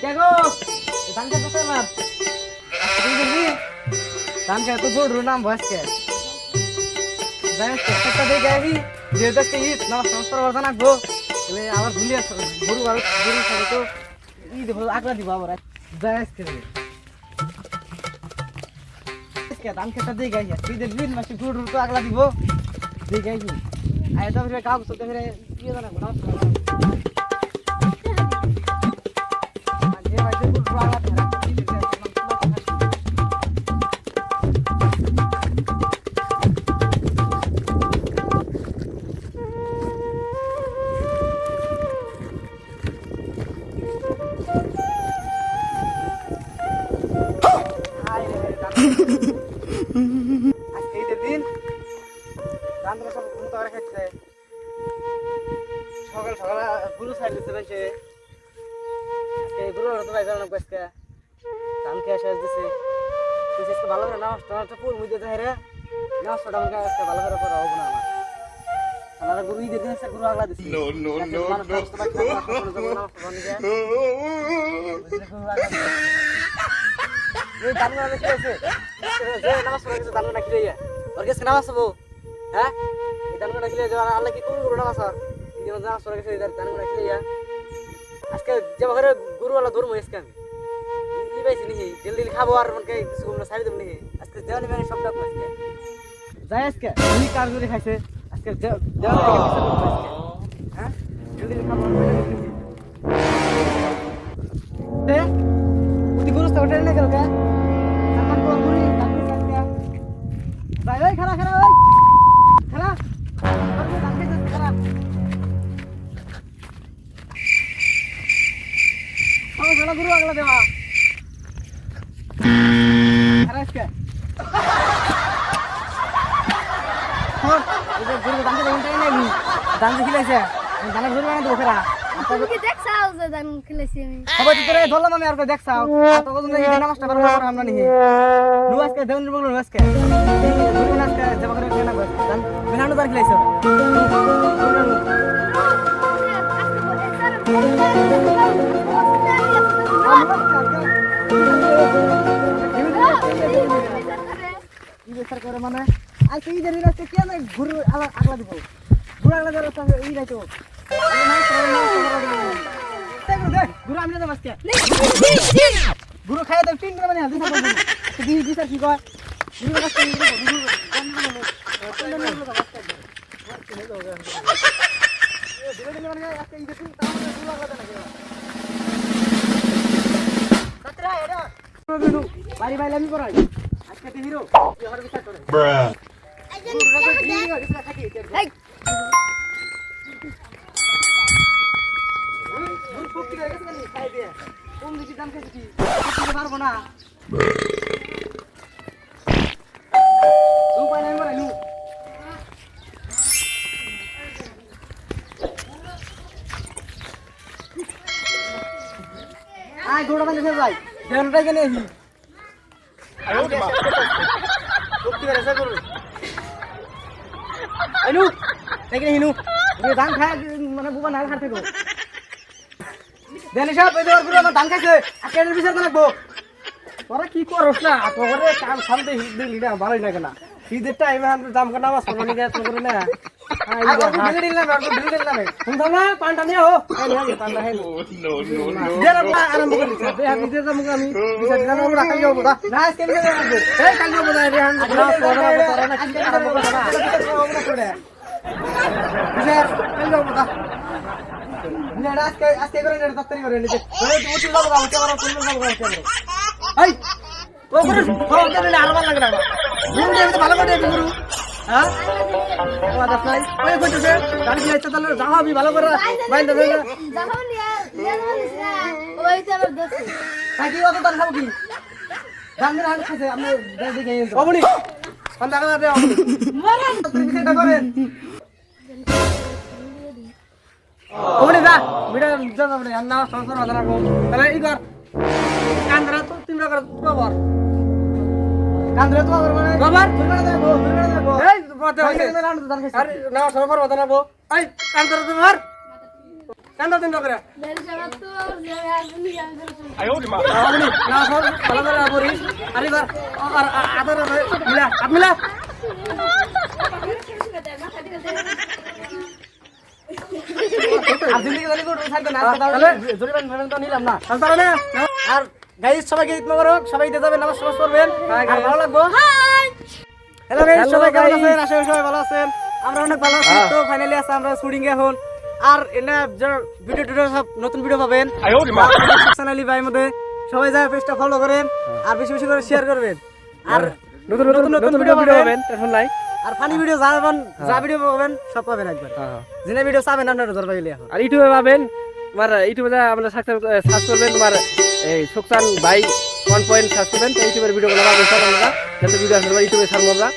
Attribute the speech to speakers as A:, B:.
A: কে গো ধান খেতে পেলাম ধান খেতে জোর নাম বসকে যাই একটা দিয়ে গাবি যে দশকে ঈদ নমস্কার বর্ধনা গো এলে আবার ভুলিয়া গরু গরু সাথে তো ঈদ আগলা দিব আবার যাই আজকে ধান খেতে দিয়ে গাই ঈদের দিন মাসে গরু তো আগলা দিব দিয়ে গাই আয় তো ফিরে কাউ তো ফিরে ইয়ে জানা নমস্কার সকাল সকাল গুরু সাইড দিতে পারছে গুরু তো ভাই জানো কয়েছে ধান খেয়ে শেষ দিছে তুই ভালো করে নামাজটা পুর মুই দিতে রে নামাজটা আমাকে একটা ভালো করে করা হবে না আমার গুরু ঈদের দিন গুরু আগলা দিছে নো নো নো এই ধান না কি আছে যে নামাজ পড়ে গেছে ধান না কি রে ওর কাছে নামাজ পড়বো হ্যাঁ এই ধান না খেলে আল্লাহ কি করব নামাজ আর এই নামাজ পড়ে গেছে ধান না খেলে আজকে যে ঘরে গুরুওয়ালা ধর্ম আজকে আমি ই পাইছি নি জলদি খাবো আর মনকে কিছু আমরা সারি দেব নি আজকে দেওয়ানি মানে সব ডাক আজকে যাই আজকে উনি কার করে খাইছে আজকে দেওয়ানি আজকে হ্যাঁ জলদি খাবো তে তুই গুরু স্টার্ট না করো কা সামান তো গুরু কাকি কাকি যাই ওই খারা খারা ওই খারা আপনি কাকি খারা ও গুরু আগলা দেওয়া আজকে হ্যাঁ এই গুরু দান দিতে ঘন্টা নাই দান দিলাইছে দান ধরে না তো ফেরা
B: তুমি কি দেখছাও যে দান খেলেছি আমি
A: হবে তোরে ধরলাম আমি আর কো দেখছাও তো কত না এই নামাজটা করব আমরা নি নু আজকে দেন বগল নু আজকে গুরু আজকে জমা করে কেনা বস দান বিনানো দান খেলাইছে করে মানে আর কি দেরি রাতে কেন ঘুরে আগলা দিব ঘুরে আগলা দেওয়ার সঙ্গে এই রাইতো ঘুরে আমি না মাসকে ঘুরে খাই তো তিন মানে হাতে থাকবো দি দি স্যার কি কয় ঘুরে মাসকে বাড়ি বাইলে আমি করাই আজকে হিরো তুই আমার বিচার করে পারবো না আয় ঘোড়া বান্ধে যাই দেনটাই কেন আইনু দেখে হিনু ধান খায় মানে বুবা না খাতে গো দেনি সাহেব এই দেওয়ার পুরো আমার ধান খাইছে আকের বিচার লাগবো তোরা কি করছ না তোরে কাম শান্তি দিলি না ভালোই লাগে না ঈদের টাইম আমরা দাম কাটা মাছ মানে গেছ করে না আগর বিল দিল না আগর বিল দিল না তুমি দাও না পান্ডা নিয়ে হো এই পান্ডা হে নো নো নো দেরা আরম্ভ করে দিছে বে আমি দেরা মুখ আমি বিচার দিলাম আমরা রাখাল যাবো না আজকে বিচার লাগবো এই কাল যাবো না রেহান না পড়া পড়া না কি আরম্ভ করে না বিচার কাল যাবো না না আজকে করে না তাড়াতাড়ি করে নিতে ওই তো উঠে যাবো আমাকে আবার কোন যাবো আমাকে এই ও গুরু ফোন করে না আর ভালো লাগে না গুরু দেব তো ভালো করে গুরু হ্যাঁ ও আদাস নাই ওই কইতেছে গাড়ি দিতে তাহলে যাও আমি ভালো করে বাইন দেবে না
B: যাও নিয়া বলিস না ওই তো আমার দোস্ত
A: কাকি অত দান খাবো কি দান দিন হাত খাইছে আপনি দেখে গেছেন অবনি কোন টাকা দে অবনি মরেন তুমি সেটা করেন ওরে যা বিড়া যা না আন্না সংসার বাজার রাখো তাহলে ই কর কান্দরা তো তিনটা করে বাবার কান্দরা তো বাবার মানে বাবার তুমি না দেখো এই পথে হইছে আরে না সংসার বাজার রাখো এই কান্দরা তোমার
C: কান্দা দিন করে
B: দেড় সাবার তো আপনি আমি
C: আপনি না সব ভালো করে পড়ি আরে বার আর আদর মিলা আপনি
A: আর জিন্দগি জানি কোন থাকবে না
C: তাহলে?
A: জরিমান ফেরন তো নিলাম না
C: তাহলে না
A: আর গাইস সবাইকে ঈদ মোবারক সবাই ঈদে যাবেন নামাজ টামাজ পড়বেন
C: হ্যাঁ,
A: আর
C: guys.
A: ভালো লাগবো হ্যালো গাইস সবাই কেমন আছেন আশা করি সবাই ভালো আছেন আমরা অনেক ভালো আছি তো ফাইনালি আছে আমরা শুটিং এখন আর এনা যারা ভিডিও টিডিও সব নতুন ভিডিও পাবেন চ্যানেলি ভাই মধ্যে সবাই যায় পেজটা ফলো করেন আর বেশি বেশি করে শেয়ার করবেন আর
C: নতুন নতুন ভিডিও পাবেন টেনশন নাই
A: আর ফানি ভিডিও যা ভিডিও পাবেন সব পাবেন একবার যিনি ভিডিও চাবেন আপনারা ধরবা গেলে এখন
C: আর ইউটিউবে পাবেন তোমার ইউটিউবে যা আমরা সার্চ করবেন তোমার এই সুকসান ভাই 1 পয়েন্ট সার্চ করবেন তো ইউটিউবের ভিডিওগুলো পাবেন সব আমরা যত ভিডিও আছে ইউটিউবে ছাড়বো আমরা